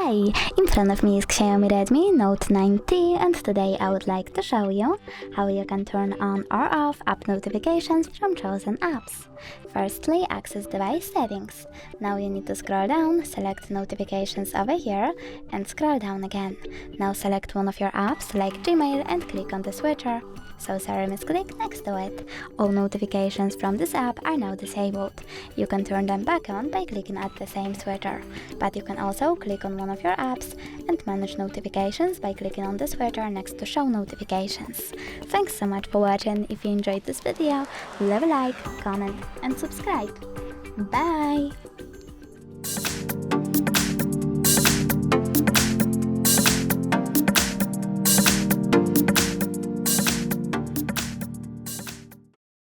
Hi, in front of me is Xiaomi Redmi Note 9T, and today I would like to show you how you can turn on or off app notifications from chosen apps. Firstly, access device settings. Now you need to scroll down, select notifications over here, and scroll down again. Now select one of your apps like Gmail and click on the switcher. So Serum is clicked next to it. All notifications from this app are now disabled. You can turn them back on by clicking at the same switcher, but you can also click on one of your apps and manage notifications by clicking on the switcher next to show notifications. Thanks so much for watching. If you enjoyed this video, leave a like, comment and subscribe. Bye!